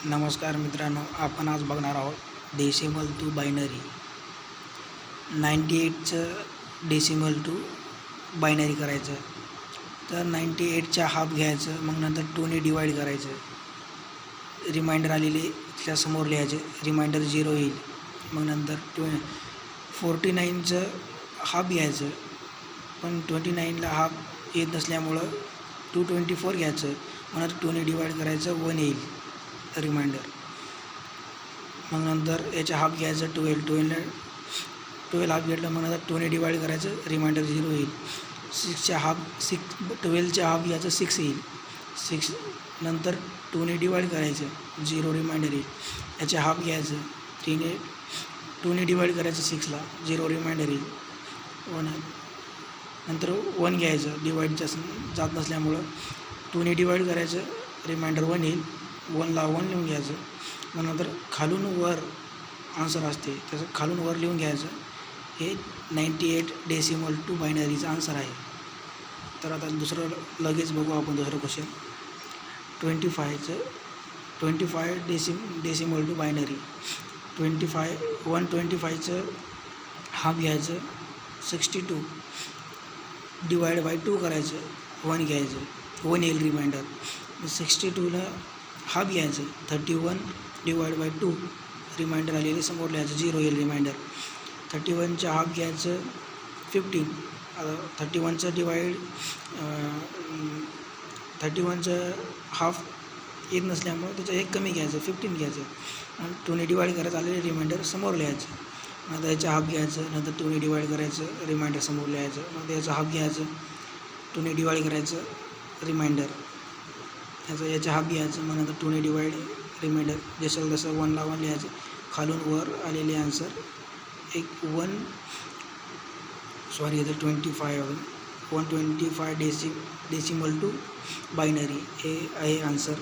नमस्कार मित्रांनो, आपण आज बघणार आहोत डेसिमल टू बायनरी. 98चं डेसिमल टू बायनरी करायचं. तर 98च्या हाफ घ्यायचं, मग नंतर 2ने डिवाईड करायचं. रिमाइंडर आलेले त्यासमोर लिहायचे, रिमाइंडर 0 येईल. मग नंतर 49चं हाफ घ्यायचं, पण 29ला हाफ येत नसल्यामुळं 224 घ्यायचं. मग नंतर 2ने डिवाईड करायचं, 1 येईल रिमाइंडर. मग नंतर याच्या हाफ घ्यायचं, 12 हाफ घेतलं. मग नंतर 2ने डिवाईड करायचं, रिमाइंडर 0 येईल. 12च्या हाफ घ्यायचं, 6 येईल. 6 नंतर 2ने डिवाईड करायचं, 0 रिमाइंडर येईल. याच्या हाफ घ्यायचं, 2ने डिवाईड करायचं 6ला, 0 रिमाइंडर येईल. 1 नंतर 1 घ्यायचं, डिवाईड जात नसल्यामुळं 2ने डिवाईड करायचं, रिमाइंडर 1 येईल. 1ला 1 लिहून घ्यायचं. मग नंतर खालून वर आन्सर असते, त्याचं खालून वर लिहून घ्यायचं. हे 98 डेसिमल टू बायनरीचं आन्सर आहे. तर आता दुसरं लगेच बघू आपण दुसरं क्वेश्चन. 25 decimal to binary. 125चं हाफ घ्यायचं, 62 डिवाइड बाय 2 करायचं, 1 घ्यायचं, 1 येईल रिमाइंडर. 62ला हाफ घ्यायचं, 31 डिवाइड बाय 2 रिमाइंडर आलेले समोर लिहायचं, 0 येईल रिमाइंडर. 31च्या हाफ घ्यायचं, 15. आता 31चं हाफ येत नसल्यामुळं त्याचं एक कमी घ्यायचं, 15 घ्यायचं. आणि 2ने डिवाईड करायचं, आलेले रिमाइंडर समोर लिहायचं. नंतर याचं हाफ घ्यायचं, नंतर 2ने डिवाईड करायचं, रिमाइंडर समोर लिहायचं. नंतर याचं हाफ घ्यायचं, 2ने डिवाईड करायचं, रिमाइंडर. याच्या हाफ घ्यायचं, मग नंतर 2ने डिवाईड, रिमाइंडर. जसं तसं 1ला 1 लिहायचं. खालून वर आलेले आन्सर 125 डेसिमल टू बायनरी हे आहे आन्सर.